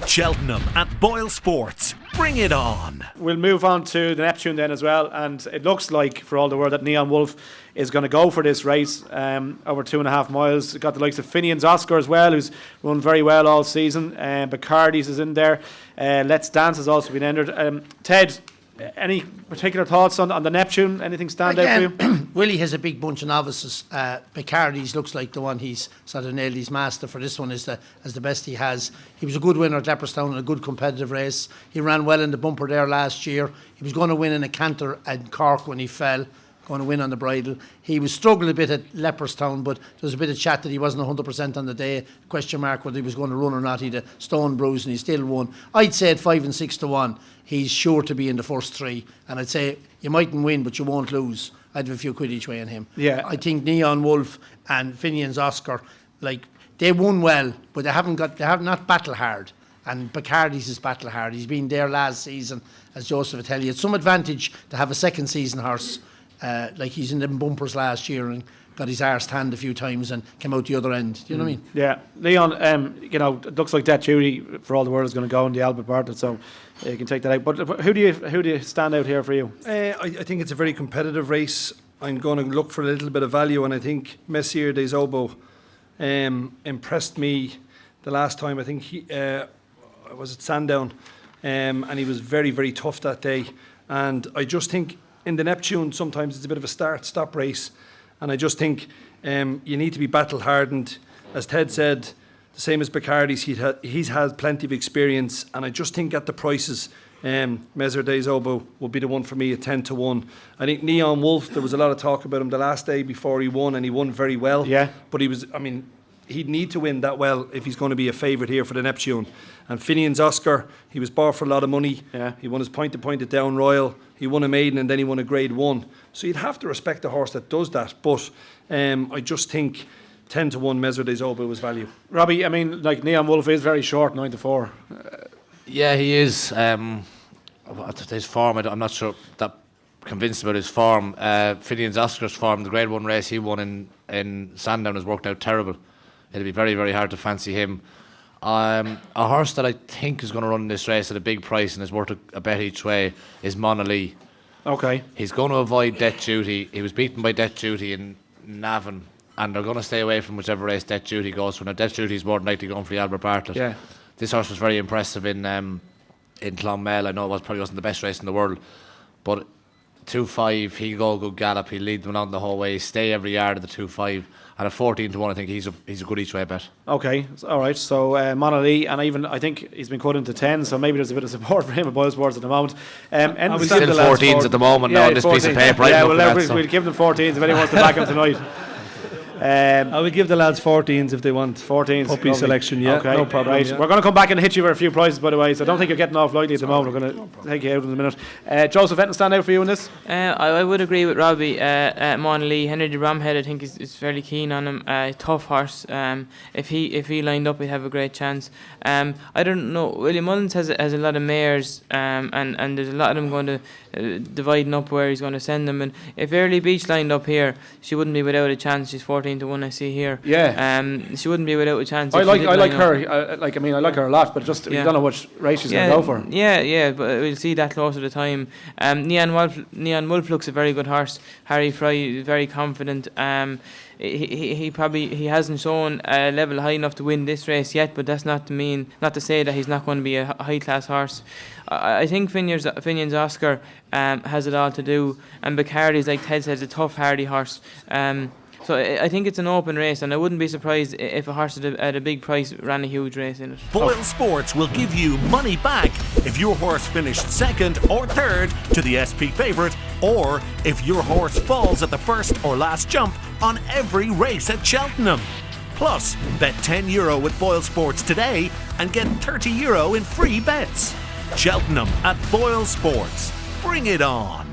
Cheltenham at BoyleSports. Bring it on. We'll move on to the Neptune then as well, and it looks like, for all the world, that Neon Wolf is going to go for this race, over 2.5 miles. Got the likes of Finian's Oscar as well, who's run very well all season. Bacardi's is in there. Let's Dance has also been entered. Ted, any particular thoughts on the Neptune? Anything stand out for you? Willie has a big bunch of novices. Bacardi's looks like the one he's sort of nailed his master for. This one is the best he has. He was a good winner at Leopardstown in a good competitive race. He ran well in the bumper there last year. He was going to win in a canter at Cork when he fell, going to win on the bridle. He was struggling a bit at Leopardstown, but there was a bit of chat that he wasn't 100% on the day. Question mark whether he was going to run or not. He had a stone bruise and he still won. I'd say at 5 and 6 to 1, he's sure to be in the first three. And I'd say you mightn't win, but you won't lose. I'd have a few quid each way on him. Yeah. I think Neon Wolf and Finian's Oscar, like, they won well, but they have not battle hard. And Bacardi's is battle hard. He's been there last season, as Joseph would tell you. It's some advantage to have a second season horse. Like he's in them bumpers last year and got his arse tanned a few times and came out the other end. Do you know what I mean? Yeah, Leon. It looks like that Judy, for all the world, is going to go in the Albert Bartlett, so you can take that out. But who do you stand out here for you? I think it's a very competitive race. I'm going to look for a little bit of value, and I think Messier des Obeaux impressed me the last time. I think he was at Sandown, and he was very, very tough that day. And I just think in the Neptune sometimes it's a bit of a start-stop race, and I just think you need to be battle-hardened. As Ted said, the same as Bacardi's, he's had plenty of experience, and I just think at the prices, Messier des Obeaux will be the one for me at 10 to 1. I think Neon Wolf, there was a lot of talk about him the last day before he won, and he won very well. Yeah. But he'd need to win that well if he's going to be a favourite here for the Neptune. And Finian's Oscar, he was bought for a lot of money. Yeah. He won his point-to-point at Down Royal. He won a maiden and then he won a Grade 1. So you'd have to respect a horse that does that. But I just think 10 to 1 Messier des Obeaux was value. Robbie, like Neon Wolf is very short, 9 to 4. Yeah, he is. His form, I'm not sure that convinced about his form. Finian's Oscar's form, the Grade 1 race he won in Sandown has worked out terrible. It'll be very, very hard to fancy him. A horse that I think is going to run this race at a big price and is worth a bet each way is Mona Lee. Okay. He's going to avoid Det Duty. He was beaten by Det Duty in Navan, and they're going to stay away from whichever race Det Duty goes for. Now, Det Duty is more than likely going for the Albert Bartlett. Yeah. This horse was very impressive in Clonmel. I know probably wasn't the best race in the world, but 2-5, he'll go a good gallop. He'll lead them on the whole way. Stay every yard of the 2-5. And at 14 to 1, I think he's a good each way bet. Okay, all right. So Mona Lee, and I think he's been cut into 10, so maybe there's a bit of support for him at BoyleSports at the moment. We're still 14s at the moment now on this 14. Piece of paper. Yeah, we'll give them 14s if anyone wants to back him tonight. I will give the lads 14s if they want 14s puppy selection. Yeah, okay, no problem. Right. Yeah. We're going to come back and hit you for a few prizes, by the way, so I don't think you're getting off lightly at the moment. We're going to take you out in a minute. Joseph, anything stand out for you in this? I would agree with Robbie. Mona Lee, Henry de Bromhead, I think is fairly keen on him. Tough horse. If he lined up, he'd have a great chance. I don't know. William Mullins has a lot of mares, and there's a lot of them going to dividing up where he's going to send them. And if Early Beach lined up here, she wouldn't be without a chance. She's 14 to 1. I see here. Yeah. She wouldn't be without a chance. I like her. I like her a lot, but just we don't know which race she's going to go for. Yeah, but we'll see that closer to the time. Neon Wolf looks a very good horse. Harry Fry, very confident. He hasn't shown a level high enough to win this race yet, but that's not to say that he's not going to be a high class horse. I think Finian's Oscar has it all to do, and Bacardi's, like Ted says, a tough, hardy horse. So I think it's an open race, and I wouldn't be surprised if a horse at a big price ran a huge race in it. BoyleSports will give you money back if your horse finished second or third to the SP favourite, or if your horse falls at the first or last jump on every race at Cheltenham. Plus, bet €10 with BoyleSports today and get €30 in free bets. Cheltenham at BoyleSports. Bring it on.